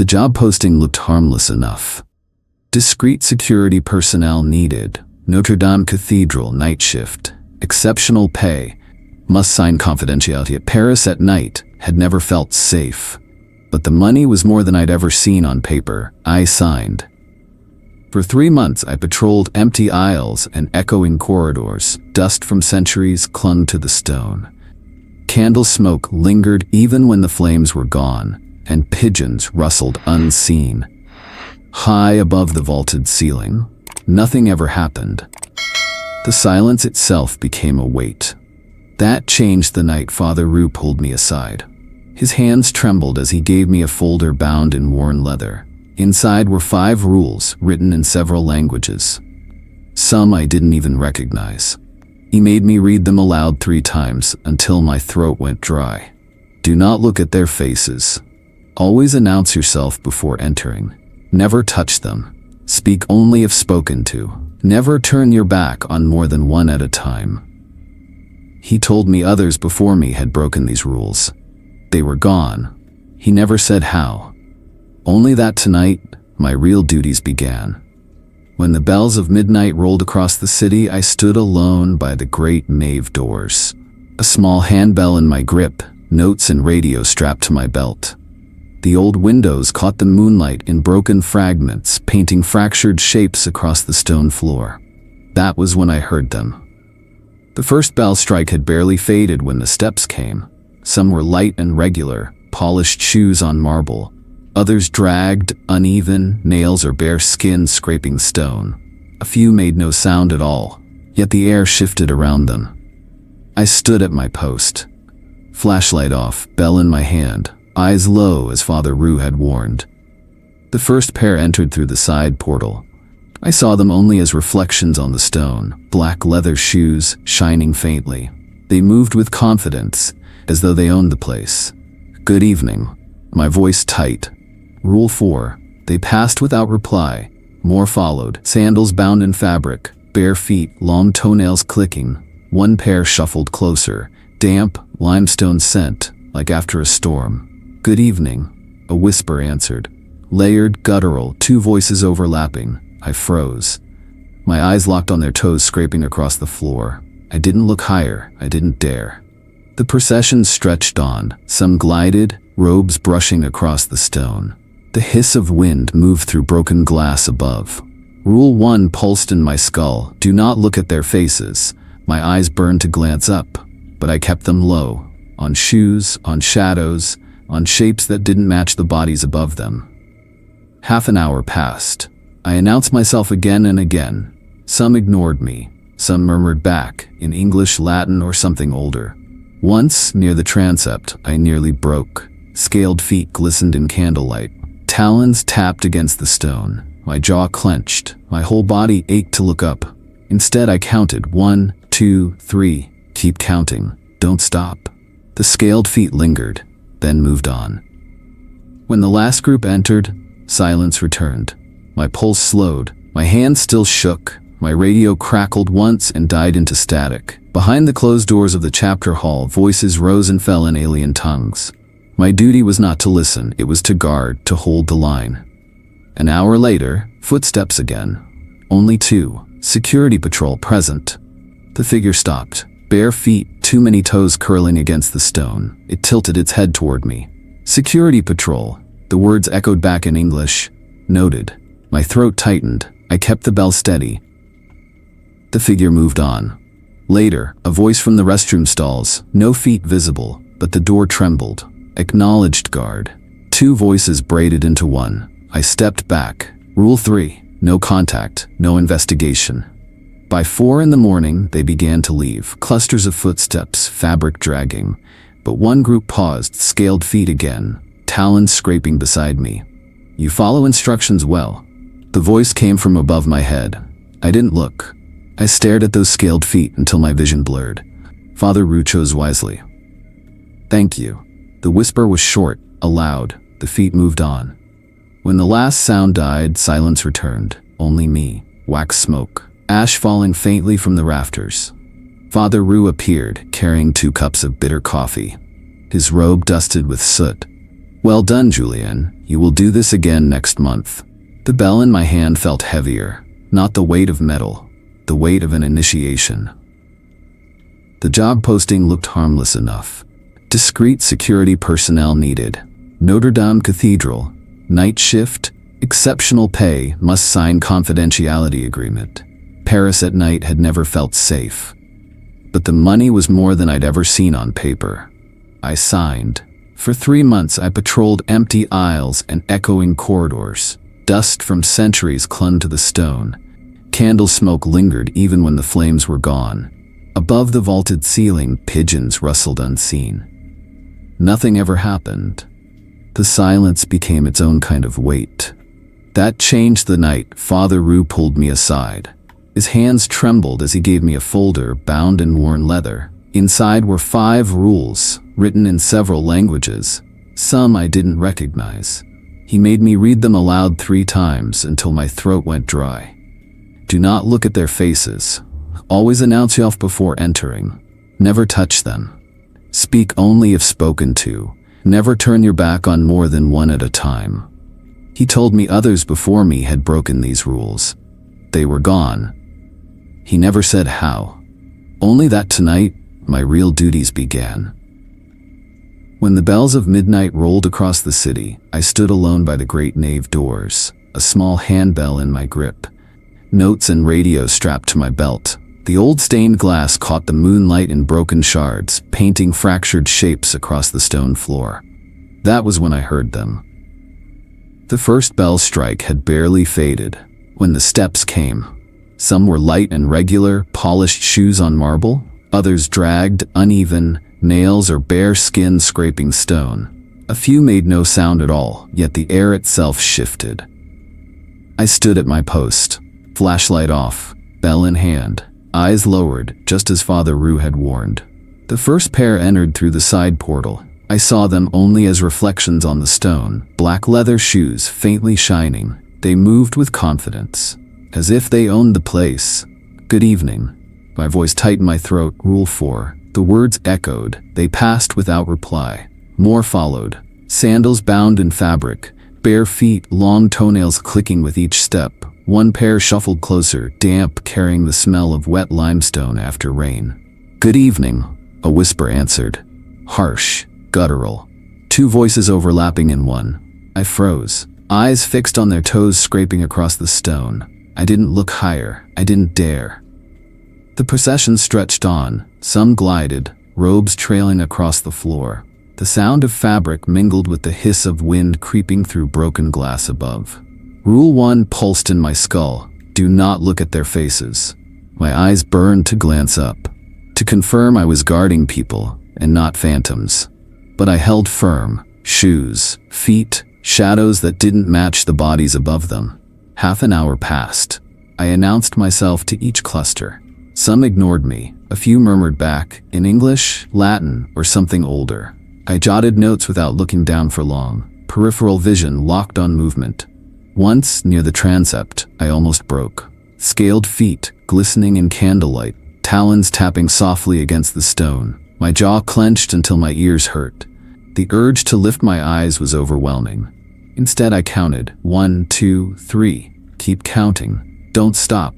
The job posting looked harmless enough. Discreet security personnel needed. Notre-Dame Cathedral night shift. Exceptional pay. Must sign confidentiality. At Paris at night had never felt safe. But the money was more than I'd ever seen on paper. I signed. For 3 months I patrolled empty aisles and echoing corridors. Dust from centuries clung to the stone. Candle smoke lingered even when the flames were gone, and pigeons rustled unseen. High above the vaulted ceiling, nothing ever happened. The silence itself became a weight. That changed the night Father Roux pulled me aside. His hands trembled as he gave me a folder bound in worn leather. Inside were 5 rules written in several languages. Some I didn't even recognize. He made me read them aloud 3 times until my throat went dry. Do not look at their faces. Always announce yourself before entering. Never touch them. Speak only if spoken to. Never turn your back on more than one at a time. He told me others before me had broken these rules. They were gone. He never said how. Only that tonight, my real duties began. When the bells of midnight rolled across the city, I stood alone by the great nave doors. A small handbell in my grip, notes and radio strapped to my belt. The old windows caught the moonlight in broken fragments, painting fractured shapes across the stone floor. That was when I heard them. The first bell strike had barely faded when the steps came. Some were light and regular, polished shoes on marble. Others dragged, uneven, nails or bare skin scraping stone. A few made no sound at all, yet the air shifted around them. I stood at my post. Flashlight off, bell in my hand, eyes low as Father Roux had warned. The first pair entered through the side portal. I saw them only as reflections on the stone, black leather shoes shining faintly. They moved with confidence, as though they owned the place. Good evening. My voice tight. Rule 4. They passed without reply. More followed, sandals bound in fabric, bare feet, long toenails clicking. One pair shuffled closer, damp, limestone scent, like after a storm. Good evening, a whisper answered. Layered, guttural, 2 voices overlapping. I froze. My eyes locked on their toes scraping across the floor. I didn't look higher, I didn't dare. The procession stretched on, some glided, robes brushing across the stone. The hiss of wind moved through broken glass above. Rule 1 pulsed in my skull. Do not look at their faces. My eyes burned to glance up, but I kept them low. On shoes, on shadows, on shapes that didn't match the bodies above them. Half an hour passed. I announced myself again and again. Some ignored me. Some murmured back, in English, Latin, or something older. Once, near the transept, I nearly broke. Scaled feet glistened in candlelight. Talons tapped against the stone. My jaw clenched. My whole body ached to look up. Instead, I counted 1, 2, 3. Keep counting. Don't stop. The scaled feet lingered, then moved on. When the last group entered, silence returned. My pulse slowed. My hands still shook. My radio crackled once and died into static. Behind the closed doors of the chapter hall, voices rose and fell in alien tongues. My duty was not to listen, it was to guard, to hold the line. An hour later, footsteps again. Only 2. Security patrol present. The figure stopped. Bare feet, too many toes curling against the stone. It tilted its head toward me. Security patrol. The words echoed back in English. Noted. My throat tightened. I kept the bell steady. The figure moved on. Later, a voice from the restroom stalls. No feet visible, but the door trembled. Acknowledged guard. 2 voices braided into one. I stepped back. Rule 3. No contact, no investigation. By 4 in the morning, they began to leave. Clusters of footsteps, fabric dragging. But one group paused, scaled feet again. Talons scraping beside me. You follow instructions well. The voice came from above my head. I didn't look. I stared at those scaled feet until my vision blurred. Father Roux chose wisely. Thank you. The whisper was short, aloud. The feet moved on. When the last sound died, silence returned. Only me. Wax smoke. Ash falling faintly from the rafters. Father Roux appeared, carrying 2 cups of bitter coffee. His robe dusted with soot. Well done, Julian. You will do this again next month. The bell in my hand felt heavier, not the weight of metal, the weight of an initiation. The job posting looked harmless enough. Discreet security personnel needed. Notre-Dame Cathedral. Night shift. Exceptional pay. Must sign confidentiality agreement. Paris at night had never felt safe. But the money was more than I'd ever seen on paper. I signed. For 3 months I patrolled empty aisles and echoing corridors. Dust from centuries clung to the stone. Candle smoke lingered even when the flames were gone. Above the vaulted ceiling, pigeons rustled unseen. Nothing ever happened. The silence became its own kind of weight. That changed the night Father Roux pulled me aside. His hands trembled as he gave me a folder bound in worn leather. Inside were 5 rules, written in several languages. Some I didn't recognize. He made me read them aloud 3 times until my throat went dry. Do not look at their faces. Always announce yourself before entering. Never touch them. Speak only if spoken to. Never turn your back on more than one at a time. He told me others before me had broken these rules. They were gone. He never said how. Only that tonight, my real duties began. When the bells of midnight rolled across the city, I stood alone by the great nave doors, a small handbell in my grip. Notes and radio strapped to my belt. The old stained glass caught the moonlight in broken shards, painting fractured shapes across the stone floor. That was when I heard them. The first bell strike had barely faded when the steps came. Some were light and regular, polished shoes on marble. Others dragged, uneven, nails or bare skin scraping stone. A few made no sound at all, yet the air itself shifted. I stood at my post, flashlight off, bell in hand, eyes lowered, just as Father Roux had warned. The first pair entered through the side portal. I saw them only as reflections on the stone, black leather shoes faintly shining. They moved with confidence, as if they owned the place. Good evening. My voice tightened my throat. Rule 4. The words echoed. They passed without reply. More followed. Sandals bound in fabric, bare feet, long toenails clicking with each step. One pair shuffled closer, damp, carrying the smell of wet limestone after rain. Good evening, a whisper answered. Harsh, guttural. 2 voices overlapping in one. I froze, eyes fixed on their toes scraping across the stone. I didn't look higher. I didn't dare. The procession stretched on. Some glided, robes trailing across the floor. The sound of fabric mingled with the hiss of wind creeping through broken glass above. Rule 1 pulsed in my skull. Do not look at their faces. My eyes burned to glance up, to confirm I was guarding people and not phantoms. But I held firm. Shoes, feet, shadows that didn't match the bodies above them. Half an hour passed. I announced myself to each cluster. Some ignored me. A few murmured back, in English, Latin, or something older. I jotted notes without looking down for long. Peripheral vision locked on movement. Once, near the transept, I almost broke. Scaled feet, glistening in candlelight, talons tapping softly against the stone. My jaw clenched until my ears hurt. The urge to lift my eyes was overwhelming. Instead, I counted. 1, 2, 3. Keep counting. Don't stop.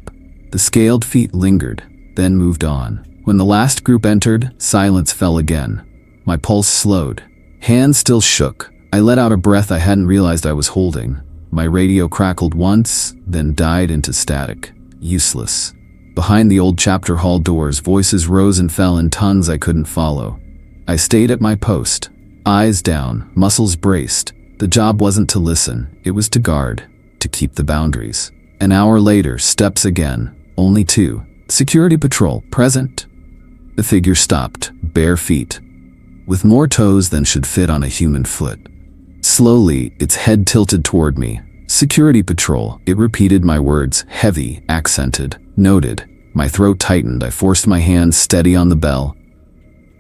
The scaled feet lingered, then moved on. When the last group entered, silence fell again. My pulse slowed. Hands still shook. I let out a breath I hadn't realized I was holding. My radio crackled once, then died into static. Useless. Behind the old chapter hall doors, voices rose and fell in tongues I couldn't follow. I stayed at my post, eyes down, muscles braced. The job wasn't to listen, it was to guard, to keep the boundaries. An hour later, steps again. Only 2. Security patrol, present. The figure stopped, bare feet, with more toes than should fit on a human foot. Slowly, its head tilted toward me. Security patrol, it repeated my words, heavy, accented, noted. My throat tightened. I forced my hands steady on the bell.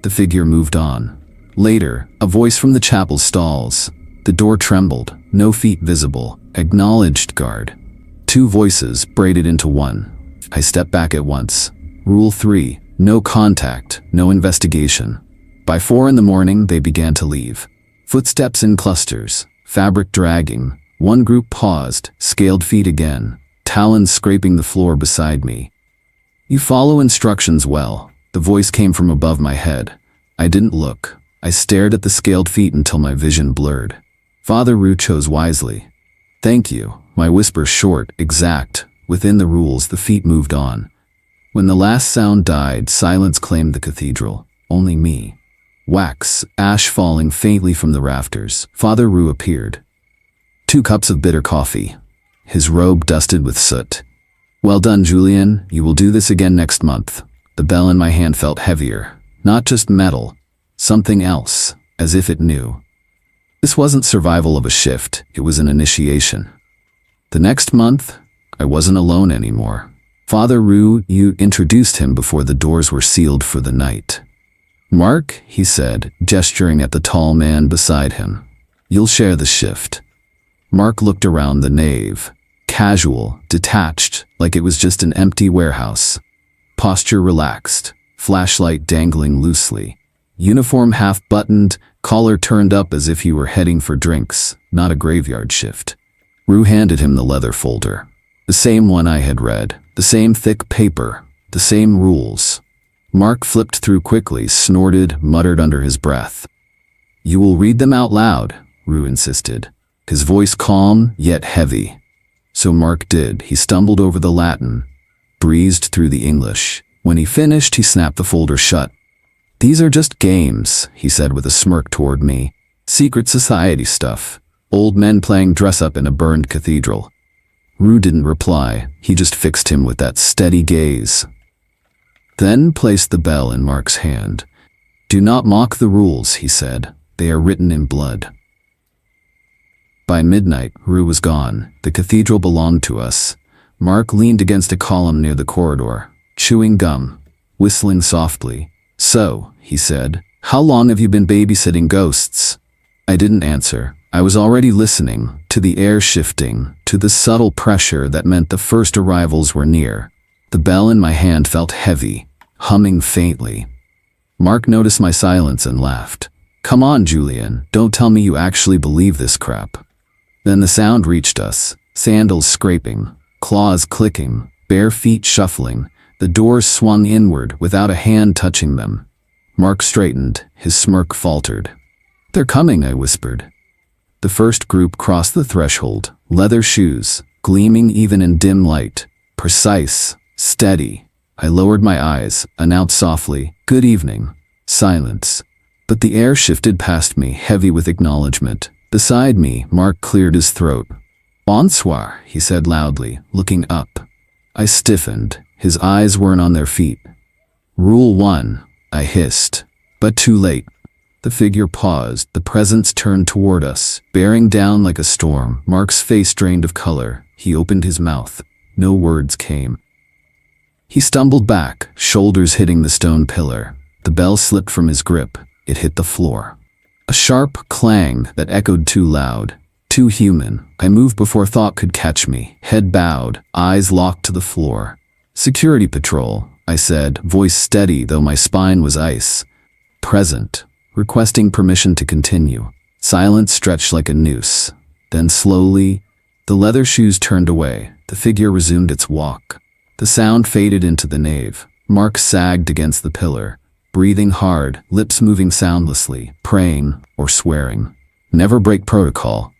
The figure moved on. Later, a voice from the chapel stalls. The door trembled, no feet visible. Acknowledged guard. 2 voices braided into one. I stepped back at once. Rule 3, no contact, no investigation. By 4 in the morning, they began to leave. Footsteps in clusters, fabric dragging. One group paused, scaled feet again, talons scraping the floor beside me. "You follow instructions well." The voice came from above my head. I didn't look. I stared at the scaled feet until my vision blurred. Father Rue chose wisely. "Thank you." My whisper short, exact. Within the rules, the feet moved on. When the last sound died, silence claimed the cathedral. Only me. Wax, ash falling faintly from the rafters. Father Rue appeared. 2 cups of bitter coffee. His robe dusted with soot. "Well done, Julian. You will do this again next month." The bell in my hand felt heavier. Not just metal. Something else, as if it knew. This wasn't survival of a shift. It was an initiation. The next month, I wasn't alone anymore. Father Rue, you introduced him before the doors were sealed for the night. "Mark," he said, gesturing at the tall man beside him. "You'll share the shift." Mark looked around the nave. Casual, detached, like it was just an empty warehouse. Posture relaxed, flashlight dangling loosely. Uniform half-buttoned, collar turned up as if he were heading for drinks, not a graveyard shift. Rue handed him the leather folder. The same one I had read, the same thick paper, the same rules. Mark flipped through quickly, snorted, muttered under his breath. "You will read them out loud," Rue insisted, his voice calm yet heavy. So Mark did. He stumbled over the Latin, breezed through the English. When he finished, he snapped the folder shut. "These are just games," he said with a smirk toward me. "Secret society stuff. Old men playing dress-up in a burned cathedral." Rue didn't reply. He just fixed him with that steady gaze. Then placed the bell in Mark's hand. "Do not mock the rules," he said. "They are written in blood." By midnight, Rue was gone. The cathedral belonged to us. Mark leaned against a column near the corridor, chewing gum, whistling softly. "So," he said, "how long have you been babysitting ghosts?" I didn't answer. I was already listening, to the air shifting, to the subtle pressure that meant the first arrivals were near. The bell in my hand felt heavy, humming faintly. Mark noticed my silence and laughed. "Come on, Julian, don't tell me you actually believe this crap." Then the sound reached us, sandals scraping, claws clicking, bare feet shuffling. The doors swung inward without a hand touching them. Mark straightened, his smirk faltered. "They're coming," I whispered. The first group crossed the threshold, leather shoes, gleaming even in dim light, precise, steady. I lowered my eyes, announced softly, "Good evening." Silence. But the air shifted past me, heavy with acknowledgement. Beside me, Mark cleared his throat. "Bonsoir," he said loudly, looking up. I stiffened. His eyes weren't on their feet. "Rule 1, I hissed. But too late. The figure paused, the presence turned toward us, bearing down like a storm. Mark's face drained of color. He opened his mouth. No words came. He stumbled back, shoulders hitting the stone pillar. The bell slipped from his grip. It hit the floor. A sharp clang that echoed too loud, too human. I moved before thought could catch me, head bowed, eyes locked to the floor. "Security patrol," I said, voice steady though my spine was ice. "Present." Requesting permission to continue. Silence stretched like a noose. Then slowly, the leather shoes turned away. The figure resumed its walk. The sound faded into the nave. Mark sagged against the pillar, breathing hard, lips moving soundlessly, praying or swearing. "Never break protocol,"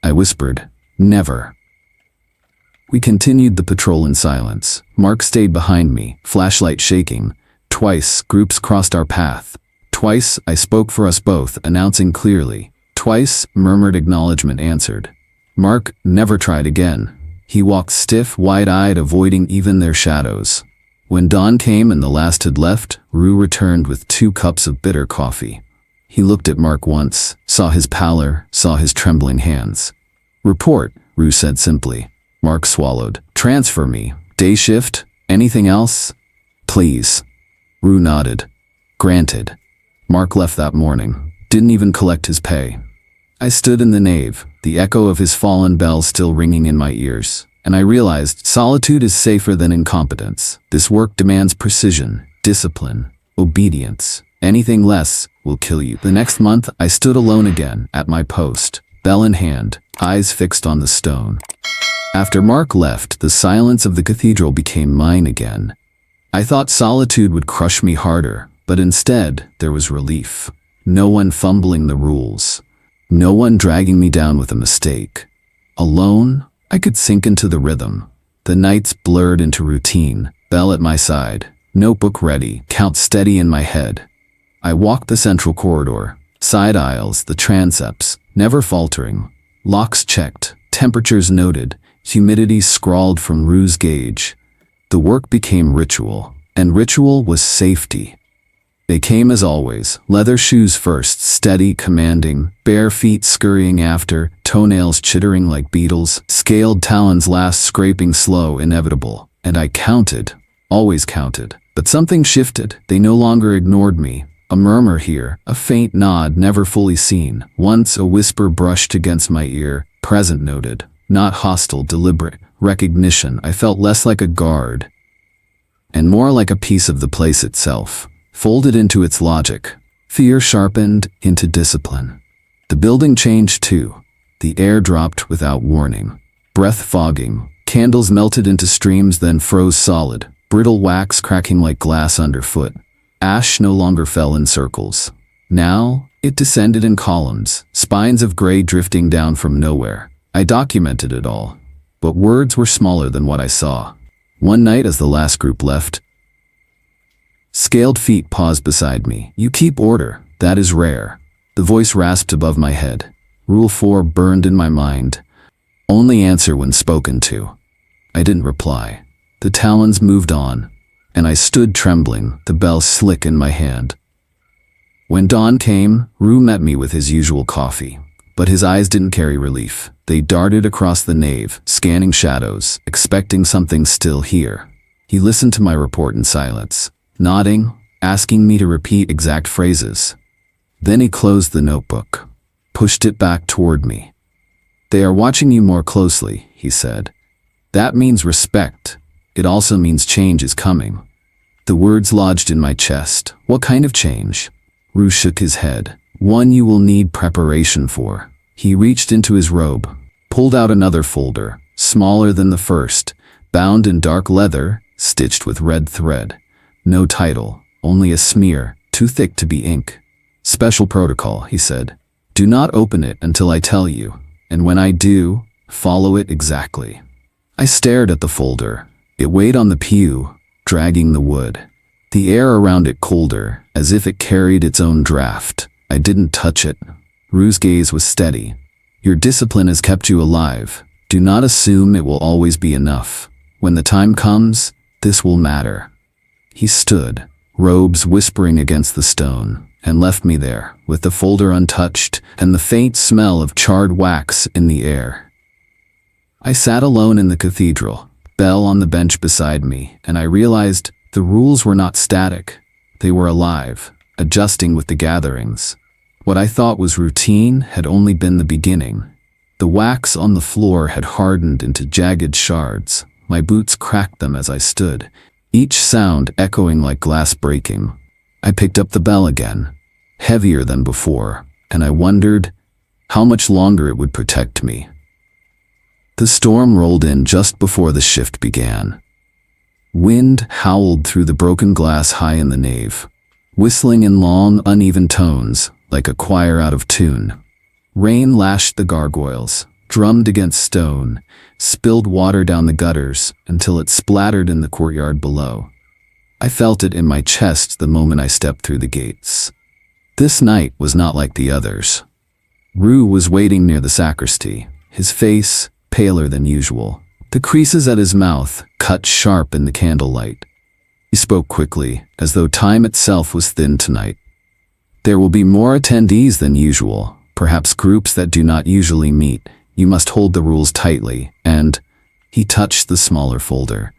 I whispered. "Never." We continued the patrol in silence. Mark stayed behind me, flashlight shaking. Twice, groups crossed our path. Twice, I spoke for us both, announcing clearly. Twice, murmured acknowledgement answered. Mark never tried again. He walked stiff, wide-eyed, avoiding even their shadows. When dawn came and the last had left, Rue returned with 2 cups of bitter coffee. He looked at Mark once, saw his pallor, saw his trembling hands. "Report," Rue said simply. Mark swallowed. "Transfer me. Day shift? Anything else?" "Please." Rue nodded. "Granted." Mark left that morning. Didn't even collect his pay. I stood in the nave, the echo of his fallen bell still ringing in my ears, and I realized solitude is safer than incompetence. This work demands precision, discipline, obedience. Anything less, will kill you. The next month, I stood alone again, at my post, bell in hand, eyes fixed on the stone. After Mark left, the silence of the cathedral became mine again. I thought solitude would crush me harder, but instead, there was relief. No one fumbling the rules. No one dragging me down with a mistake. Alone, I could sink into the rhythm. The nights blurred into routine, bell at my side, notebook ready, count steady in my head. I walked the central corridor, side aisles, the transepts, never faltering. Locks checked, temperatures noted, humidity scrawled from Rue's gauge. The work became ritual, and ritual was safety. They came as always, leather shoes first, steady, commanding, bare feet scurrying after, toenails chittering like beetles, scaled talons last scraping slow, inevitable. And I counted, always counted. But something shifted, they no longer ignored me. A murmur here, a faint nod never fully seen. Once a whisper brushed against my ear, present noted. Not hostile, deliberate. Recognition. I felt less like a guard, and more like a piece of the place itself. Folded into its logic, fear sharpened into discipline. The building changed too. The air dropped without warning. Breath fogging, candles melted into streams then froze solid, brittle wax cracking like glass underfoot. Ash no longer fell in circles. Now, it descended in columns, spines of gray drifting down from nowhere. I documented it all, but words were smaller than what I saw. One night as the last group left, scaled feet paused beside me. You keep order, that is rare. The voice rasped above my head. Rule 4 burned in my mind. Only answer when spoken to. I didn't reply. The talons moved on, and I stood trembling, the bell slick in my hand. When dawn came, Rue met me with his usual coffee, but his eyes didn't carry relief. They darted across the nave, scanning shadows, expecting something still here. He listened to my report in silence, nodding, asking me to repeat exact phrases. Then he closed the notebook, pushed it back toward me. They are watching you more closely, he said. That means respect. It also means change is coming. The words lodged in my chest. What kind of change? Rue shook his head. One you will need preparation for. He reached into his robe, pulled out another folder, smaller than the first, bound in dark leather, stitched with red thread. No title, only a smear, too thick to be ink. Special protocol, he said. Do not open it until I tell you, and when I do, follow it exactly. I stared at the folder. It weighed on the pew, dragging the wood. The air around it colder, as if it carried its own draft. I didn't touch it. Rue's gaze was steady. Your discipline has kept you alive. Do not assume it will always be enough. When the time comes, this will matter. He stood, robes whispering against the stone, and left me there, with the folder untouched and the faint smell of charred wax in the air. I sat alone in the cathedral, bell on the bench beside me, and I realized the rules were not static. They were alive, adjusting with the gatherings. What I thought was routine had only been the beginning. The wax on the floor had hardened into jagged shards. My boots cracked them as I stood, each sound echoing like glass breaking. I picked up the bell again, heavier than before, and I wondered how much longer it would protect me. The storm rolled in just before the shift began. Wind howled through the broken glass high in the nave, whistling in long, uneven tones, like a choir out of tune. Rain lashed the gargoyles, drummed against stone, spilled water down the gutters until it splattered in the courtyard below. I felt it in my chest the moment I stepped through the gates. This night was not like the others. Rue was waiting near the sacristy, his face paler than usual, the creases at his mouth cut sharp in the candlelight. He spoke quickly, as though time itself was thin tonight. There will be more attendees than usual, perhaps groups that do not usually meet. You must hold the rules tightly, and he touched the smaller folder,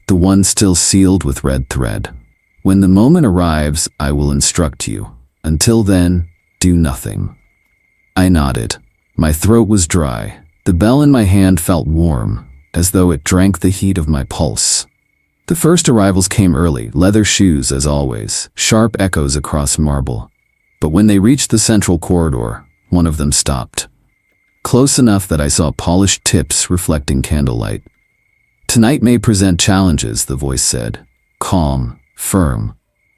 the one still sealed with red thread. When the moment arrives, I will instruct you. Until then, do nothing. I nodded. My throat was dry. The bell in my hand felt warm, as though it drank the heat of my pulse. The first arrivals came early, leather shoes as always, sharp echoes across marble. But when they reached the central corridor, one of them stopped. Close enough that I saw polished tips reflecting candlelight. "Tonight may present challenges," the voice said. Calm, firm.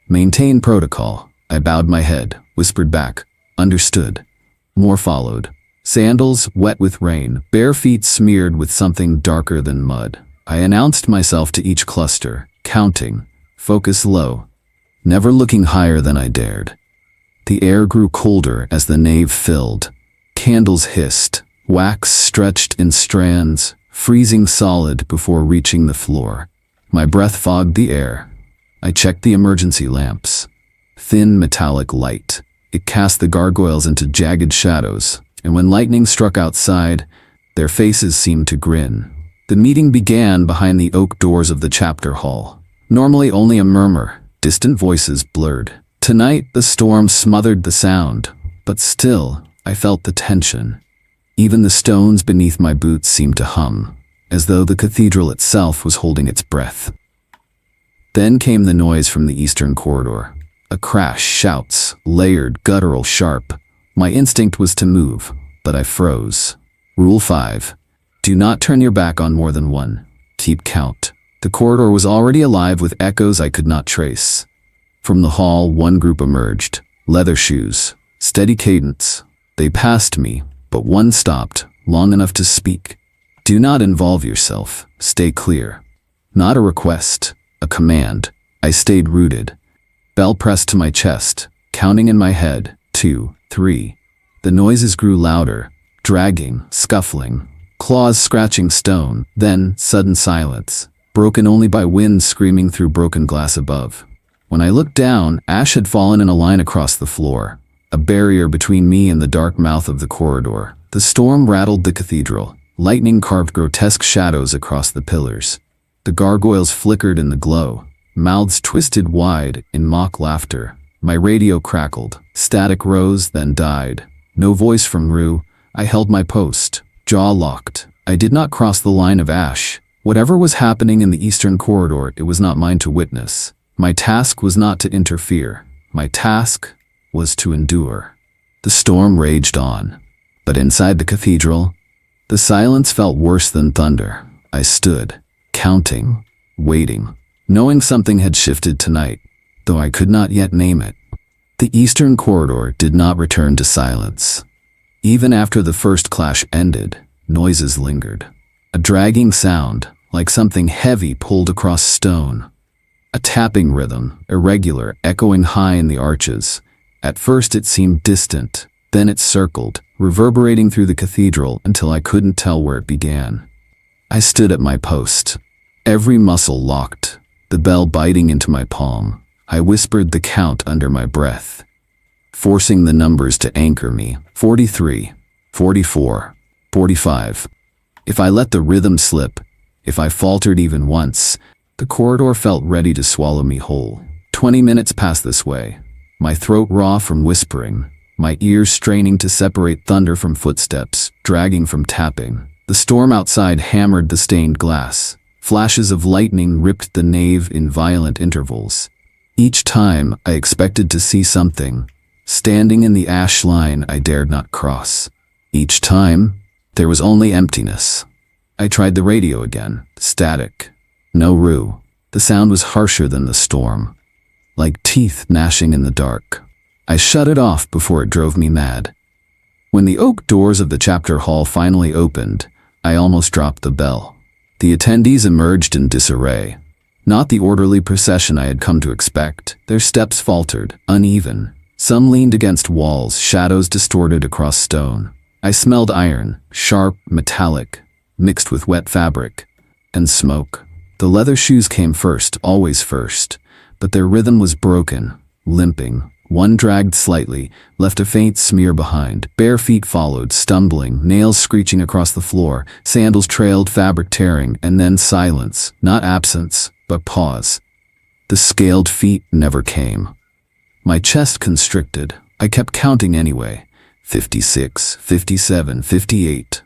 "Maintain protocol." I bowed my head, whispered back, "Understood." More followed. Sandals wet with rain, bare feet smeared with something darker than mud. I announced myself to each cluster, counting, focus low, never looking higher than I dared. The air grew colder as the nave filled. Candles hissed, wax stretched in strands, freezing solid before reaching the floor. My breath fogged the air. I checked the emergency lamps. Thin metallic light. It cast the gargoyles into jagged shadows, and when lightning struck outside, their faces seemed to grin. The meeting began behind the oak doors of the chapter hall. Normally only a murmur, distant voices blurred. Tonight the storm smothered the sound, but still I felt the tension. Even the stones beneath my boots seemed to hum, as though the cathedral itself was holding its breath. Then came the noise from the eastern corridor. A crash, shouts, layered, guttural, sharp. My instinct was to move, but I froze. Rule 5. Do not turn your back on more than one. Keep count. The corridor was already alive with echoes I could not trace. From the hall, one group emerged. Leather shoes. Steady cadence. They passed me, but one stopped, long enough to speak. "Do not involve yourself. Stay clear." Not a request, a command. I stayed rooted. Bell pressed to my chest, counting in my head. 2, 3. The noises grew louder, dragging, scuffling, claws scratching stone, then sudden silence, broken only by wind screaming through broken glass above. When I looked down, ash had fallen in a line across the floor, a barrier between me and the dark mouth of the corridor. The storm rattled the cathedral. Lightning carved grotesque shadows across the pillars. The gargoyles flickered in the glow, mouths twisted wide in mock laughter. My radio crackled. Static rose, then died. No voice from Rue. I held my post, jaw locked. I did not cross the line of ash. Whatever was happening in the eastern corridor, it was not mine to witness. My task was not to interfere. My task was to endure. The storm raged on. But inside the cathedral, the silence felt worse than thunder. I stood, counting, waiting, knowing something had shifted tonight, though I could not yet name it. The eastern corridor did not return to silence. Even after the first clash ended, noises lingered. A dragging sound, like something heavy pulled across stone. A tapping rhythm, irregular, echoing high in the arches. At first it seemed distant, then it circled, reverberating through the cathedral until I couldn't tell where it began. I stood at my post, every muscle locked, the bell biting into my palm. I whispered the count under my breath, forcing the numbers to anchor me. 43, 44, 45. If I let the rhythm slip, if I faltered even once, the corridor felt ready to swallow me whole. 20 minutes passed this way, my throat raw from whispering, my ears straining to separate thunder from footsteps, dragging from tapping. The storm outside hammered the stained glass. Flashes of lightning ripped the nave in violent intervals. Each time, I expected to see something, standing in the ash line I dared not cross. Each time, there was only emptiness. I tried the radio again. Static. No Rue. The sound was harsher than the storm, like teeth gnashing in the dark. I shut it off before it drove me mad. When the oak doors of the chapter hall finally opened, I almost dropped the bell. The attendees emerged in disarray. Not the orderly procession I had come to expect. Their steps faltered, uneven. Some leaned against walls, shadows distorted across stone. I smelled iron, sharp, metallic, mixed with wet fabric, and smoke. The leather shoes came first, always first, but their rhythm was broken, limping. One dragged slightly, left a faint smear behind. Bare feet followed, stumbling, nails screeching across the floor. Sandals trailed, fabric tearing, and then silence. Not absence, but pause. The scaled feet never came. My chest constricted. I kept counting anyway. 56, 57, 58.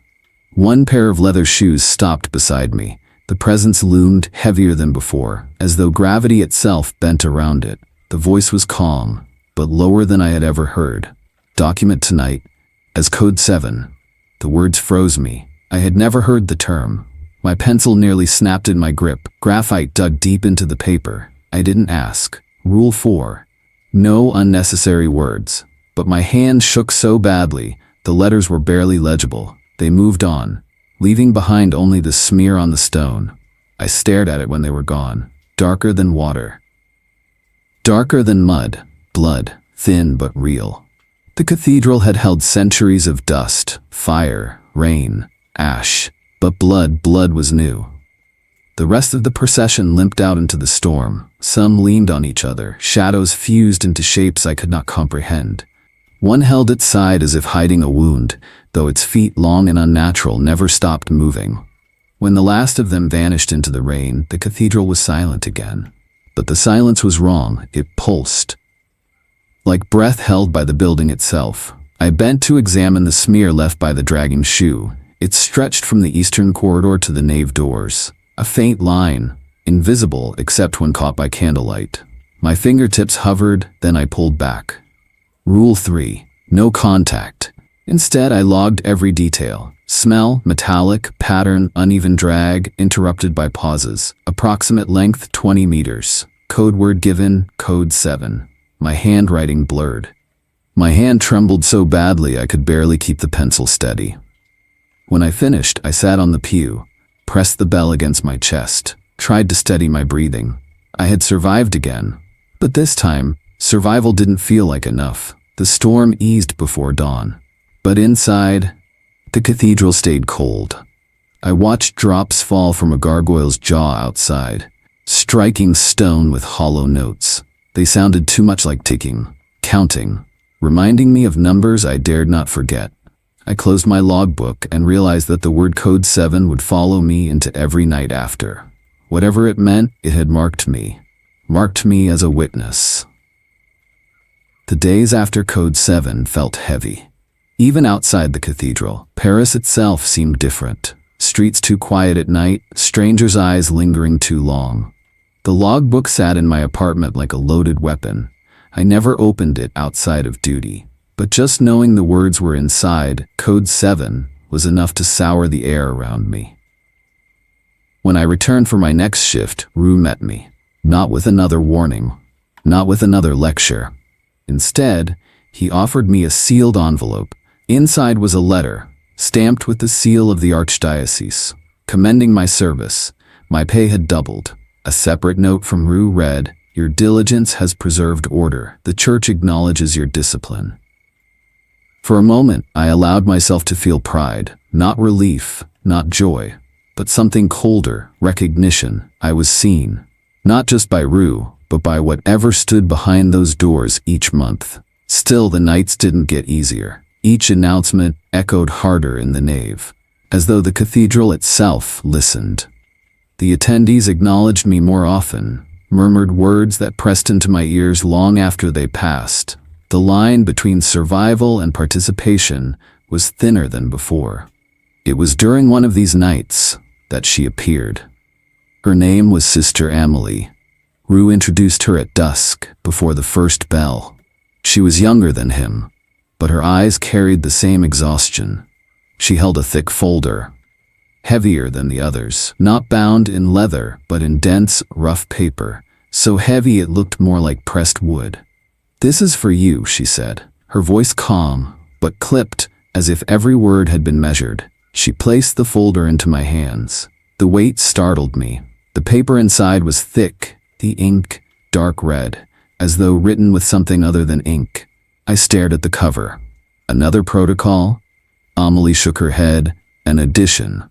One pair of leather shoes stopped beside me. The presence loomed heavier than before, as though gravity itself bent around it. The voice was calm, but lower than I had ever heard. Document tonight as Code 7. The words froze me. I had never heard the term. My pencil nearly snapped in my grip. Graphite dug deep into the paper. I didn't ask. Rule 4. No unnecessary words. But my hand shook so badly, the letters were barely legible. They moved on, leaving behind only the smear on the stone. I stared at it when they were gone. Darker than water. Darker than mud. Blood. Thin but real. The cathedral had held centuries of dust, fire, rain, ash. But blood was new. The rest of the procession limped out into the storm. Some leaned on each other, shadows fused into shapes I could not comprehend. One held its side as if hiding a wound, though its feet, long and unnatural, never stopped moving. When the last of them vanished into the rain, the cathedral was silent again. But the silence was wrong. It pulsed. Like breath held by the building itself. I bent to examine the smear left by the dragging shoe. It stretched from the eastern corridor to the nave doors. A faint line, invisible except when caught by candlelight. My fingertips hovered, then I pulled back. Rule 3. No contact. Instead, I logged every detail. Smell, metallic, pattern, uneven drag, interrupted by pauses. Approximate length 20 meters. Code word given, Code 7. My handwriting blurred. My hand trembled so badly I could barely keep the pencil steady. When I finished, I sat on the pew, pressed the bell against my chest, tried to steady my breathing. I had survived again. But this time, survival didn't feel like enough. The storm eased before dawn. But inside, the cathedral stayed cold. I watched drops fall from a gargoyle's jaw outside, striking stone with hollow notes. They sounded too much like ticking, counting, reminding me of numbers I dared not forget. I closed my logbook and realized that the word Code 7 would follow me into every night after. Whatever it meant, it had marked me as a witness. The days after Code 7 felt heavy. Even outside the cathedral, Paris itself seemed different. Streets too quiet at night, strangers' eyes lingering too long. The logbook sat in my apartment like a loaded weapon. I never opened it outside of duty. But just knowing the words were inside, Code 7, was enough to sour the air around me. When I returned for my next shift, Rue met me. Not with another warning. Not with another lecture. Instead, he offered me a sealed envelope. Inside was a letter, stamped with the seal of the Archdiocese, commending my service. My pay had doubled. A separate note from Rue read, "Your diligence has preserved order. The Church acknowledges your discipline." For a moment, I allowed myself to feel pride, not relief, not joy, but something colder, recognition. I was seen, not just by Rue, but by whatever stood behind those doors each month. Still, the nights didn't get easier. Each announcement echoed harder in the nave, as though the cathedral itself listened. The attendees acknowledged me more often, murmured words that pressed into my ears long after they passed. The line between survival and participation was thinner than before. It was during one of these nights that she appeared. Her name was Sister Amelie. Rue introduced her at dusk, before the first bell. She was younger than him, but her eyes carried the same exhaustion. She held a thick folder, heavier than the others, not bound in leather, but in dense, rough paper, so heavy it looked more like pressed wood. "This is for you," she said, her voice calm, but clipped, as if every word had been measured. She placed the folder into my hands. The weight startled me. The paper inside was thick, the ink dark red, as though written with something other than ink. I stared at the cover. Another protocol? Amelie shook her head. An addition.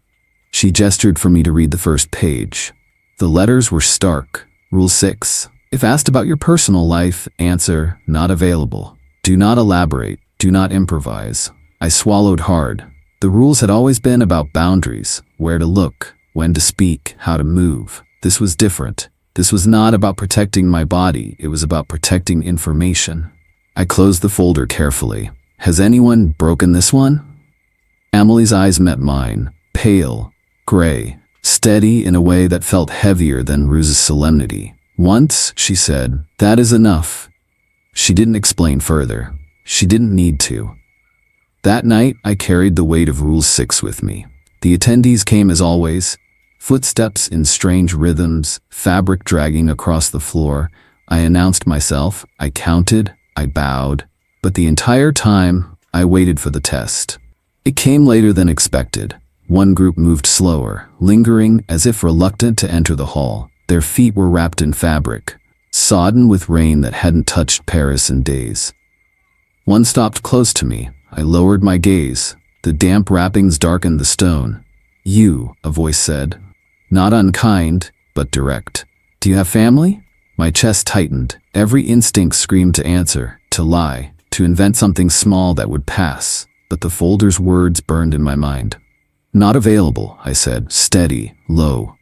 She gestured for me to read the first page. The letters were stark. Rule 6. If asked about your personal life, answer, not available. Do not elaborate. Do not improvise. I swallowed hard. The rules had always been about boundaries, where to look, when to speak, how to move. This was different. This was not about protecting my body. It was about protecting information. I closed the folder carefully. Has anyone broken this one? Amelie's eyes met mine, pale, gray, steady in a way that felt heavier than Rue's solemnity. Once, she said, that is enough. She didn't explain further. She didn't need to. That night, I carried the weight of Rule 6 with me. The attendees came as always, footsteps in strange rhythms, fabric dragging across the floor. I announced myself, I counted, I bowed, but the entire time, I waited for the test. It came later than expected. One group moved slower, lingering as if reluctant to enter the hall. Their feet were wrapped in fabric, sodden with rain that hadn't touched Paris in days. One stopped close to me. I lowered my gaze. The damp wrappings darkened the stone. "You," a voice said. Not unkind, but direct. "Do you have family?" My chest tightened. Every instinct screamed to answer, to lie, to invent something small that would pass. But the folder's words burned in my mind. "Not available," I said, steady, low.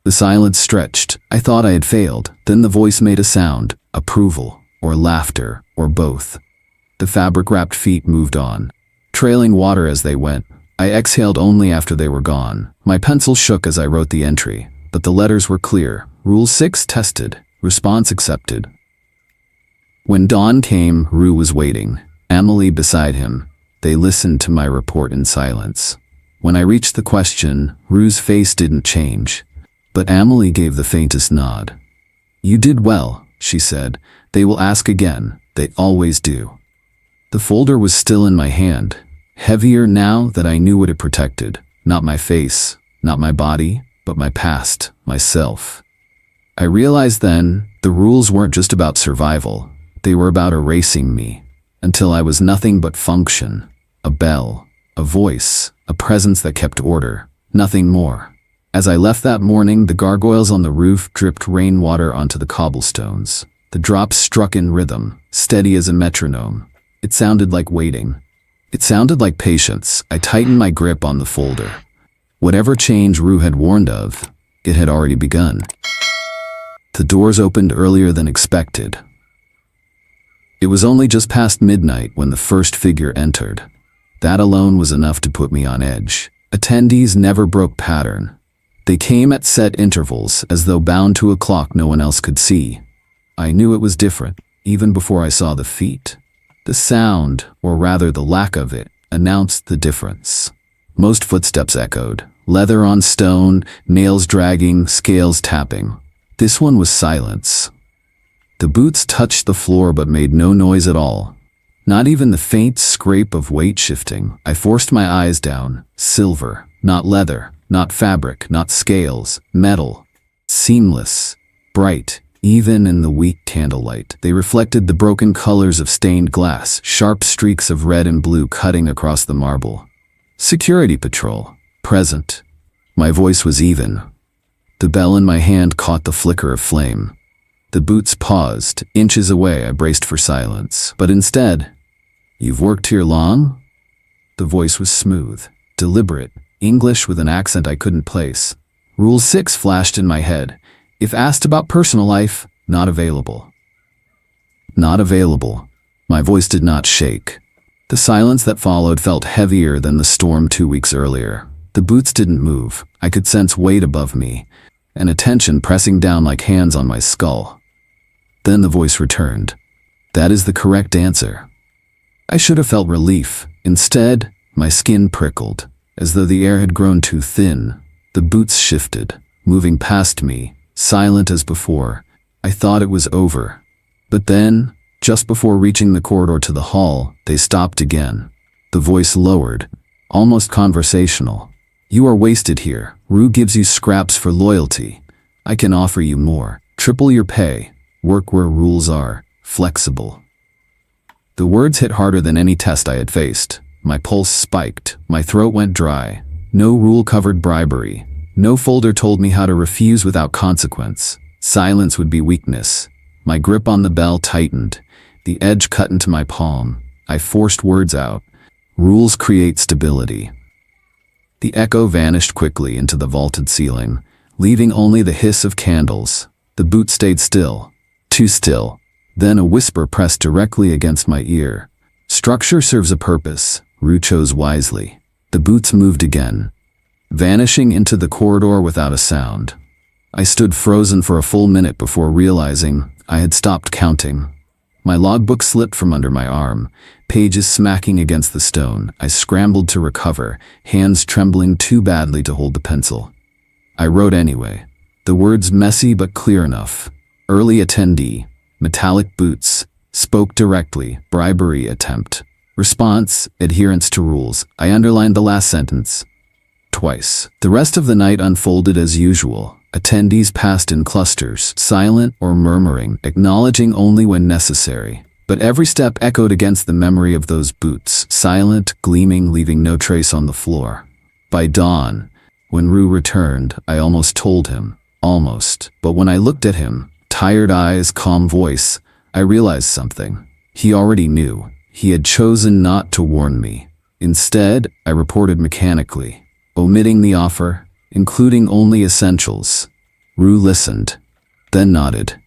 The silence stretched. I thought I had failed. Then the voice made a sound, approval, or laughter, or both. The fabric-wrapped feet moved on, trailing water as they went. I exhaled only after they were gone. My pencil shook as I wrote the entry, but the letters were clear. Rule 6 tested. Response accepted. When dawn came, Rue was waiting, Amélie beside him. They listened to my report in silence. When I reached the question, Rue's face didn't change, but Amélie gave the faintest nod. "You did well," she said. "They will ask again. They always do." The folder was still in my hand, heavier now that I knew what it protected. Not my face, not my body, but my past, myself. I realized then, the rules weren't just about survival. They were about erasing me, until I was nothing but function. A bell, a voice, a presence that kept order, nothing more. As I left that morning, the gargoyles on the roof dripped rainwater onto the cobblestones. The drops struck in rhythm, steady as a metronome. It sounded like waiting. It sounded like patience. I tightened my grip on the folder. Whatever change Rue had warned of, it had already begun. The doors opened earlier than expected. It was only just past midnight when the first figure entered. That alone was enough to put me on edge. Attendees never broke pattern. They came at set intervals, as though bound to a clock no one else could see. I knew it was different, even before I saw the feet. The sound, or rather the lack of it, announced the difference. Most footsteps echoed, leather on stone, nails dragging, scales tapping. This one was silence. The boots touched the floor but made no noise at all. Not even the faint scrape of weight shifting. I forced my eyes down. Silver, not leather, not fabric, not scales, metal. Seamless, bright, even in the weak candlelight. They reflected the broken colors of stained glass, sharp streaks of red and blue cutting across the marble. Security patrol, present. My voice was even. The bell in my hand caught the flicker of flame. The boots paused. Inches away, I braced for silence. But instead, "You've worked here long?" The voice was smooth, deliberate, English with an accent I couldn't place. Rule 6 flashed in my head. If asked about personal life, not available. Not available. My voice did not shake. The silence that followed felt heavier than the storm 2 weeks earlier. The boots didn't move. I could sense weight above me, and a tension pressing down like hands on my skull. Then the voice returned. "That is the correct answer." I should have felt relief. Instead, my skin prickled, as though the air had grown too thin. The boots shifted, moving past me, silent as before. I thought it was over. But then, just before reaching the corridor to the hall, they stopped again. The voice lowered, almost conversational. "You are wasted here. Rue gives you scraps for loyalty. I can offer you more. Triple your pay. Work where rules are. Flexible." The words hit harder than any test I had faced. My pulse spiked. My throat went dry. No rule covered bribery. No folder told me how to refuse without consequence. Silence would be weakness. My grip on the bell tightened. The edge cut into my palm. I forced words out. "Rules create stability." The echo vanished quickly into the vaulted ceiling, leaving only the hiss of candles. The boot stayed still. Too still. Then a whisper pressed directly against my ear. "Structure serves a purpose. Rue chose wisely." The boots moved again, vanishing into the corridor without a sound. I stood frozen for a full minute before realizing I had stopped counting. My logbook slipped from under my arm, pages smacking against the stone. I scrambled to recover, hands trembling too badly to hold the pencil. I wrote anyway. The words messy but clear enough. Early attendee, metallic boots, spoke directly, bribery attempt. Response, adherence to rules. I underlined the last sentence twice. The rest of the night unfolded as usual. Attendees passed in clusters, silent or murmuring, acknowledging only when necessary. But every step echoed against the memory of those boots, silent, gleaming, leaving no trace on the floor. By dawn, when Rue returned, I almost told him. Almost. But when I looked at him, tired eyes, calm voice, I realized something. He already knew. He had chosen not to warn me. Instead, I reported mechanically, omitting the offer, including only essentials. Rue listened, then nodded.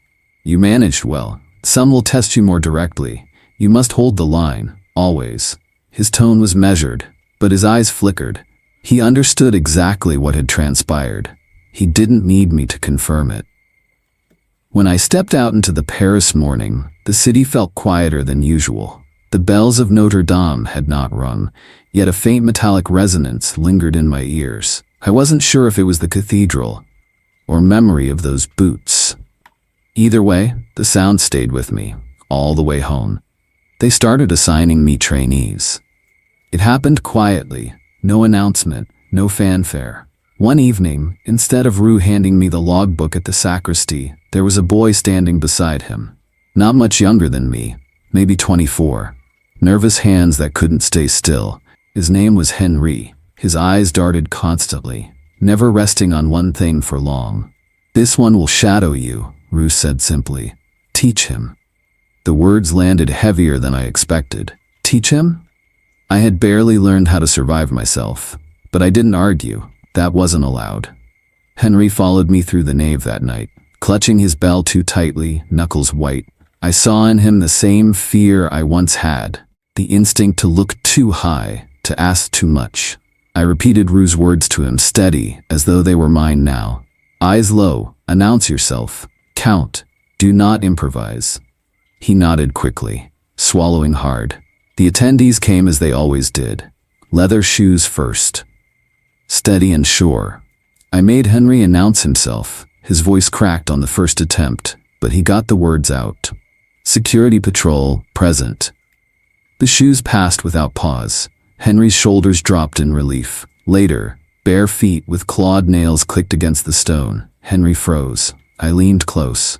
You managed well. Some will test you more directly. You must hold the line, always. His tone was measured, but his eyes flickered. He understood exactly what had transpired. He didn't need me to confirm it. When I stepped out into the Paris morning, the city felt quieter than usual. The bells of Notre-Dame had not rung, yet a faint metallic resonance lingered in my ears. I wasn't sure if it was the cathedral, or memory of those boots. Either way, the sound stayed with me, all the way home. They started assigning me trainees. It happened quietly, no announcement, no fanfare. One evening, instead of Rue handing me the logbook at the sacristy, there was a boy standing beside him. Not much younger than me, maybe 24. Nervous hands that couldn't stay still. His name was Henry. His eyes darted constantly, never resting on one thing for long. This one will shadow you, Rue said simply. Teach him. The words landed heavier than I expected. Teach him? I had barely learned how to survive myself, but I didn't argue. That wasn't allowed. Henry followed me through the nave that night, clutching his bell too tightly, knuckles white. I saw in him the same fear I once had, the instinct to look too high, to ask too much. I repeated Rue's words to him, steady, as though they were mine now. Eyes low, announce yourself, count, do not improvise. He nodded quickly, swallowing hard. The attendees came as they always did. Leather shoes first. Steady and sure. I made Henry announce himself. His voice cracked on the first attempt, but he got the words out. Security patrol, present. The shoes passed without pause. Henry's shoulders dropped in relief. Later, bare feet with clawed nails clicked against the stone. Henry froze. I leaned close,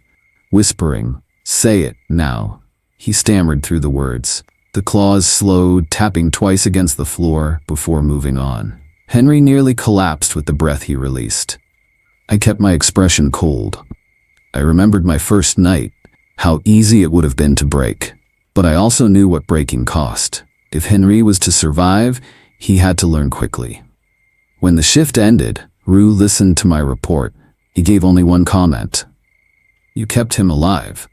whispering, say it, now. He stammered through the words. The claws slowed, tapping twice against the floor before moving on. Henry nearly collapsed with the breath he released. I kept my expression cold. I remembered my first night, how easy it would have been to break. But I also knew what breaking cost. If Henry was to survive, he had to learn quickly. When the shift ended, Rue listened to my report. He gave only one comment. You kept him alive.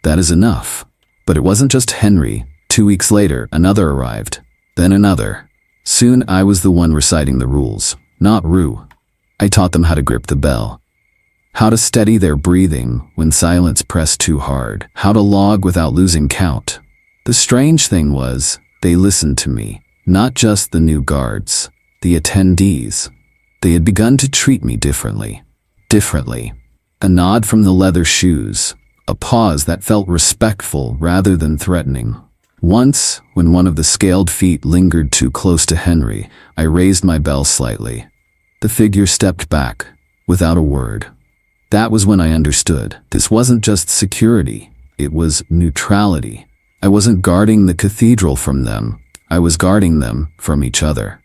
That is enough. But it wasn't just Henry. 2 weeks later, another arrived. Then another. Soon I was the one reciting the rules, not Rue. I taught them how to grip the bell, how to steady their breathing when silence pressed too hard, how to log without losing count. The strange thing was, they listened to me, not just the new guards, the attendees. They had begun to treat me differently. Differently. A nod from the leather shoes, a pause that felt respectful rather than threatening. Once, when one of the scaled feet lingered too close to Henry, I raised my bell slightly. The figure stepped back, without a word. That was when I understood. This wasn't just security, it was neutrality. I wasn't guarding the cathedral from them, I was guarding them from each other.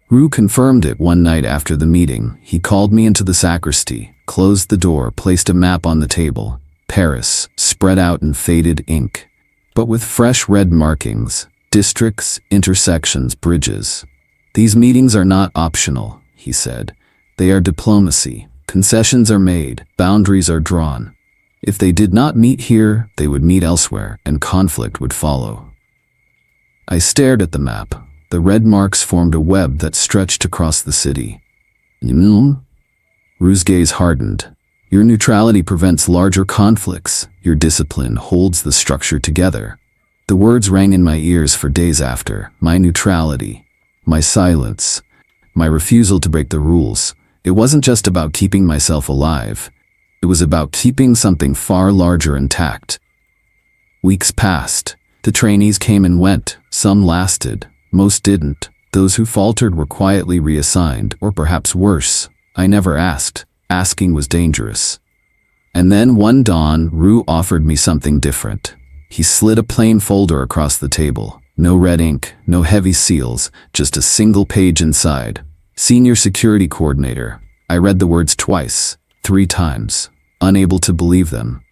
Rue confirmed it one night after the meeting. He called me into the sacristy, closed the door, placed a map on the table. Paris, spread out in faded ink, but with fresh red markings, districts, intersections, bridges. These meetings are not optional, he said. They are diplomacy. Concessions are made, boundaries are drawn. If they did not meet here, they would meet elsewhere, and conflict would follow. I stared at the map. The red marks formed a web that stretched across the city. Rue's gaze hardened. Your neutrality prevents larger conflicts. Your discipline holds the structure together. The words rang in my ears for days after. My neutrality, my silence, my refusal to break the rules. It wasn't just about keeping myself alive. It was about keeping something far larger intact. Weeks passed. The trainees came and went. Some lasted. Most didn't. Those who faltered were quietly reassigned, or perhaps worse. I never asked. Asking was dangerous. And then one dawn, Rue offered me something different. He slid a plain folder across the table. No red ink, no heavy seals, just a single page inside. Senior Security Coordinator. I read the words twice, 3 times, unable to believe them.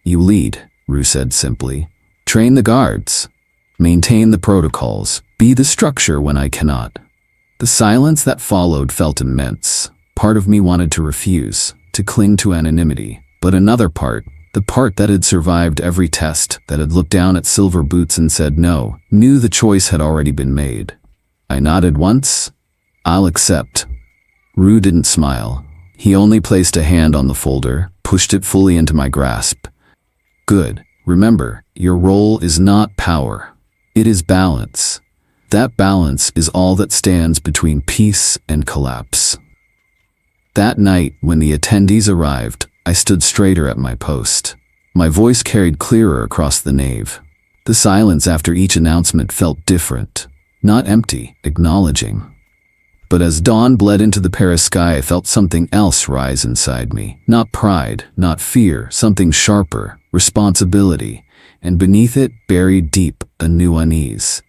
You lead, Rue said simply. Train the guards. Maintain the protocols. Be the structure when I cannot. The silence that followed felt immense. Part of me wanted to refuse, to cling to anonymity. But another part, the part that had survived every test, that had looked down at silver boots and said no, knew the choice had already been made. I nodded once. I'll accept. Rue didn't smile. He only placed a hand on the folder, pushed it fully into my grasp. Good. Remember, your role is not power. It is balance. That balance is all that stands between peace and collapse. That night, when the attendees arrived, I stood straighter at my post. My voice carried clearer across the nave. The silence after each announcement felt different, not empty, acknowledging. But as dawn bled into the Paris sky, I felt something else rise inside me. Not pride, not fear, something sharper, responsibility, and beneath it, buried deep, a new unease.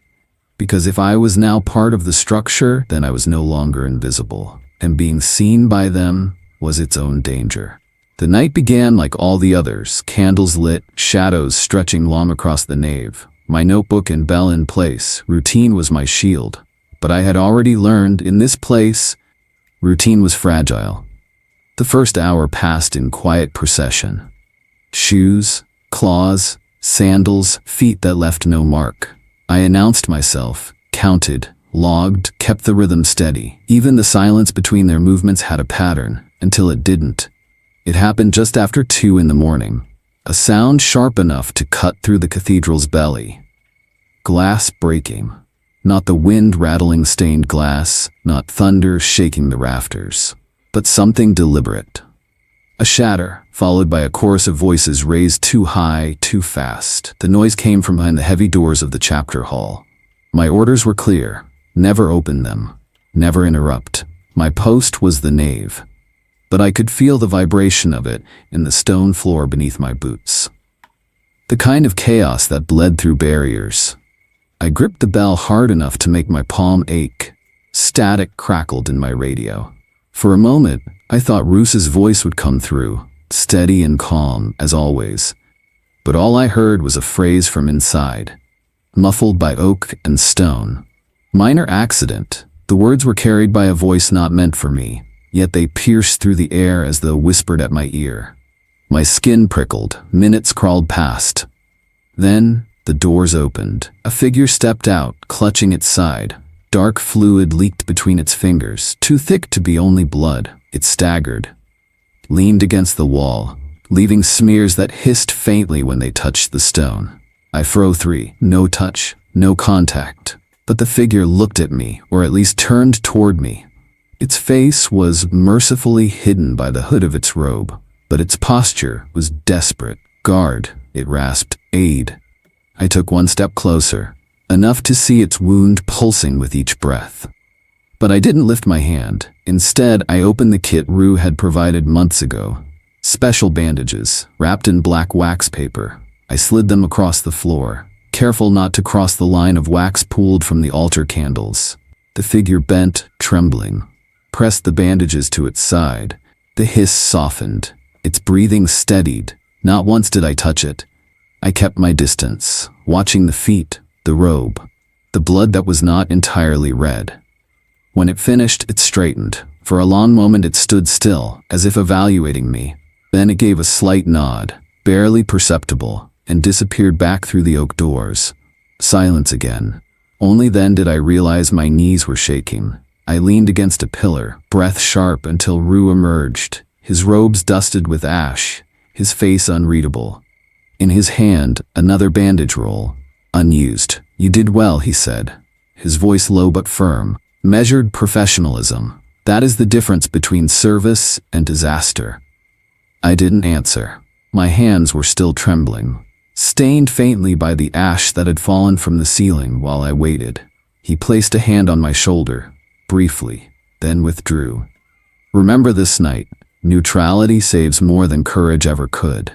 Because if I was now part of the structure, then I was no longer invisible, and being seen by them was its own danger. The night began like all the others, candles lit, shadows stretching long across the nave. My notebook and bell in place, routine was my shield. But I had already learned, in this place, routine was fragile. The first hour passed in quiet procession. Shoes, claws, sandals, feet that left no mark. I announced myself, counted, logged, kept the rhythm steady. Even the silence between their movements had a pattern, until it didn't. It happened just after 2 in the morning. A sound sharp enough to cut through the cathedral's belly. Glass breaking. Not the wind rattling stained glass, not thunder shaking the rafters, but something deliberate. A shatter, followed by a chorus of voices raised too high, too fast. The noise came from behind the heavy doors of the chapter hall. My orders were clear. Never open them. Never interrupt. My post was the nave. But I could feel the vibration of it in the stone floor beneath my boots. The kind of chaos that bled through barriers. I gripped the bell hard enough to make my palm ache. Static crackled in my radio. For a moment, I thought Ruse's voice would come through, steady and calm, as always. But all I heard was a phrase from inside, muffled by oak and stone. Minor accident. The words were carried by a voice not meant for me, yet they pierced through the air as though whispered at my ear. My skin prickled. Minutes crawled past. Then, the doors opened. A figure stepped out, clutching its side. Dark fluid leaked between its fingers, too thick to be only blood. It staggered, leaned against the wall, leaving smears that hissed faintly when they touched the stone. I froze 3. No touch, no contact. But the figure looked at me, or at least turned toward me. Its face was mercifully hidden by the hood of its robe, but its posture was desperate. Guard, it rasped. Aid. I took 1 step closer, enough to see its wound pulsing with each breath. But I didn't lift my hand. Instead, I opened the kit Rue had provided months ago. Special bandages, wrapped in black wax paper. I slid them across the floor, careful not to cross the line of wax pooled from the altar candles. The figure bent, trembling, pressed the bandages to its side. The hiss softened. Its breathing steadied. Not once did I touch it. I kept my distance, watching the feet, the robe, the blood that was not entirely red. When it finished, it straightened. For a long moment it stood still, as if evaluating me. Then it gave a slight nod, barely perceptible, and disappeared back through the oak doors. Silence again. Only then did I realize my knees were shaking. I leaned against a pillar, breath sharp, until Rue emerged. his robes dusted with ash, his face unreadable. In his hand, another bandage roll, unused. "You did well," he said, his voice low but firm. "Measured professionalism. That is the difference between service and disaster." I didn't answer. My hands were still trembling, stained faintly by the ash that had fallen from the ceiling while I waited. He placed a hand on my shoulder, briefly, then withdrew. "Remember this night. Neutrality saves more than courage ever could."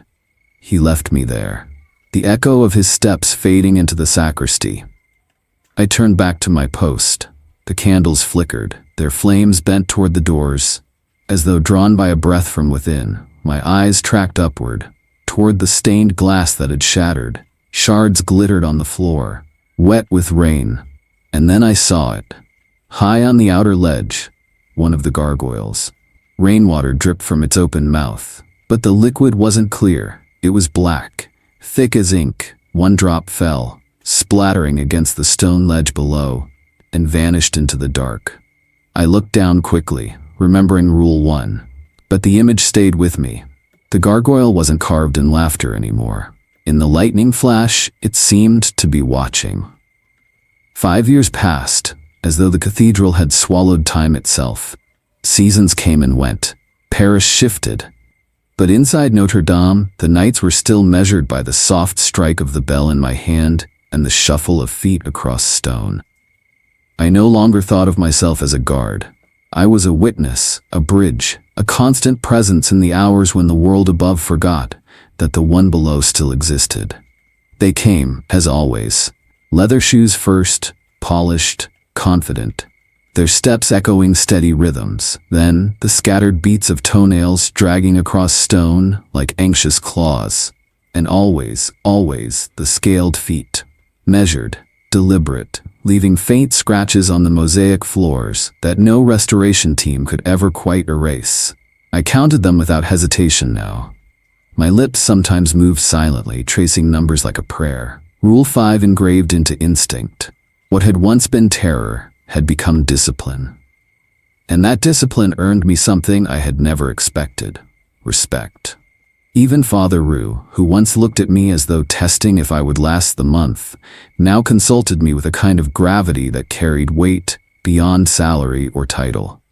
He left me there, the echo of his steps fading into the sacristy. I turned back to my post. The candles flickered, their flames bent toward the doors. As though drawn by a breath from within, my eyes tracked upward, toward the stained glass that had shattered. Shards glittered on the floor, wet with rain. And then I saw it. High on the outer ledge, one of the gargoyles. Rainwater dripped from its open mouth, but the liquid wasn't clear. It was black, thick as ink. One drop fell, splattering against the stone ledge below, and vanished into the dark. I looked down quickly, remembering Rule 1. But the image stayed with me. The gargoyle wasn't carved in laughter anymore. In the lightning flash, it seemed to be watching. 5 years passed, as though the cathedral had swallowed time itself. Seasons came and went. Paris shifted. But inside Notre-Dame, the nights were still measured by the soft strike of the bell in my hand and the shuffle of feet across stone. I no longer thought of myself as a guard. I was a witness, a bridge, a constant presence in the hours when the world above forgot that the one below still existed. They came, as always, leather shoes first, polished, confident, their steps echoing steady rhythms, then the scattered beats of toenails dragging across stone like anxious claws, and always, always the scaled feet, measured, deliberate, leaving faint scratches on the mosaic floors that no restoration team could ever quite erase. I counted them without hesitation now. My lips sometimes moved silently, tracing numbers like a prayer. Rule 5 engraved into instinct. What had once been terror had become discipline. And that discipline earned me something I had never expected: respect. Even Father Roux, who once looked at me as though testing if I would last the month, now consulted me with a kind of gravity that carried weight beyond salary or title.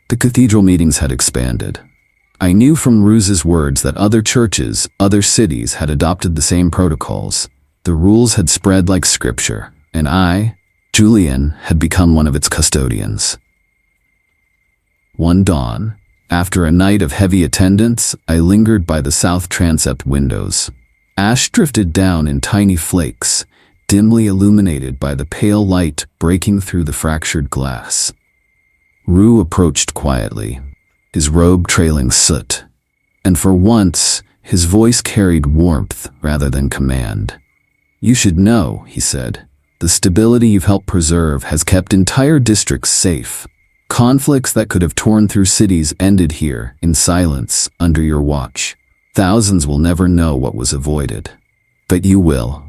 The cathedral meetings had expanded. I knew from Rous's words that other churches, other cities had adopted the same protocols. The rules had spread like scripture, and I, Julian, had become one of its custodians. One dawn, after a night of heavy attendance, I lingered by the south transept windows. Ash drifted down in tiny flakes, dimly illuminated by the pale light breaking through the fractured glass. Roux approached quietly, his robe trailing soot, and for once, his voice carried warmth rather than command. "You should know," he said. "The stability you've helped preserve has kept entire districts safe. Conflicts that could have torn through cities ended here, in silence, under your watch. Thousands will never know what was avoided. But you will."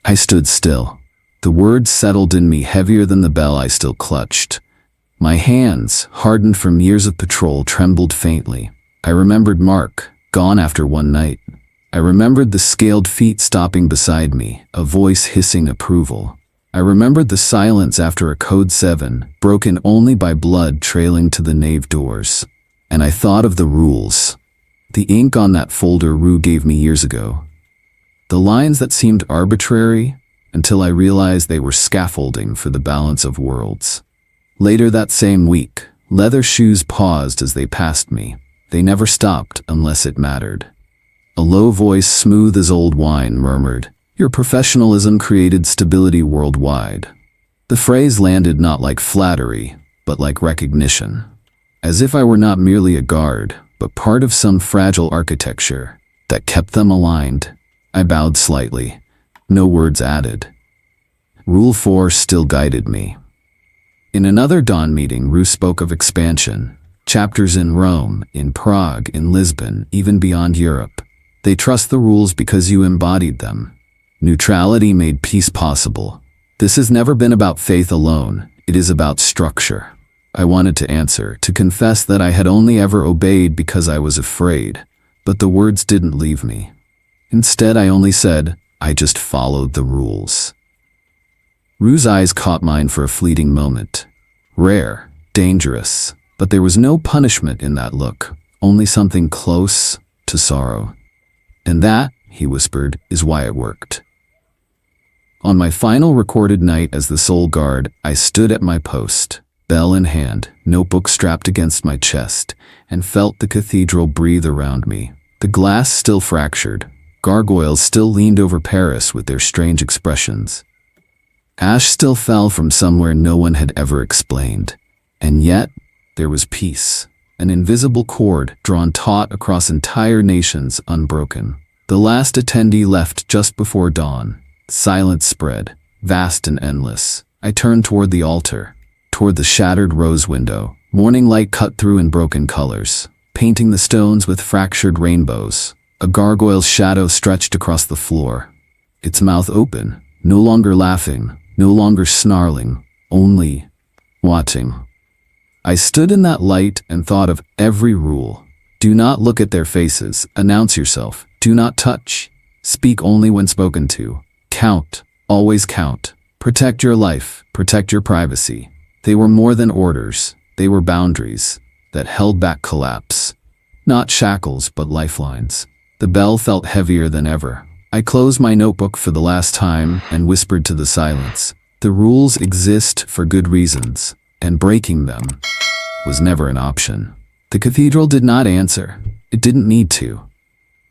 I stood still. The words settled in me heavier than the bell I still clutched. My hands, hardened from years of patrol, trembled faintly. I remembered Mark, gone after one night. I remembered the scaled feet stopping beside me, a voice hissing approval. I remembered the silence after a Code 7, broken only by blood trailing to the nave doors. And I thought of the rules. The ink on that folder Roux gave me years ago. The lines that seemed arbitrary, until I realized they were scaffolding for the balance of worlds. Later that same week, leather shoes paused as they passed me. They never stopped unless it mattered. A low voice, smooth as old wine, murmured, "Your professionalism created stability worldwide." The phrase landed not like flattery, but like recognition. As if I were not merely a guard, but part of some fragile architecture that kept them aligned. I bowed slightly. No words added. Rule 4 still guided me. In another dawn meeting, Roux spoke of expansion. Chapters in Rome, in Prague, in Lisbon, even beyond Europe. They trust the rules because you embodied them. Neutrality made peace possible. This has never been about faith alone. It is about structure. I wanted to answer, to confess that I had only ever obeyed because I was afraid, but the words didn't leave me. Instead, I only said, I just followed the rules. Rue's eyes caught mine for a fleeting moment. Rare, dangerous, but there was no punishment in that look, only something close to sorrow. And that, he whispered, is why it worked. On my final recorded night as the sole guard, I stood at my post, bell in hand, notebook strapped against my chest, and felt the cathedral breathe around me. The glass still fractured. Gargoyles still leaned over Paris with their strange expressions. Ash still fell from somewhere no one had ever explained. And yet, there was peace. An invisible cord drawn taut across entire nations unbroken. The last attendee left just before dawn. Silence spread, vast and endless. I turned toward the altar, toward the shattered rose window. Morning light cut through in broken colors, painting the stones with fractured rainbows. A gargoyle's shadow stretched across the floor, its mouth open, no longer laughing, no longer snarling, only watching. I stood in that light and thought of every rule. Do not look at their faces, announce yourself, do not touch, speak only when spoken to, count, always count, protect your life, protect your privacy. They were more than orders, they were boundaries that held back collapse. Not shackles, but lifelines. The bell felt heavier than ever. I closed my notebook for the last time and whispered to the silence. The rules exist for good reasons, and breaking them was never an option. The cathedral did not answer. It didn't need to.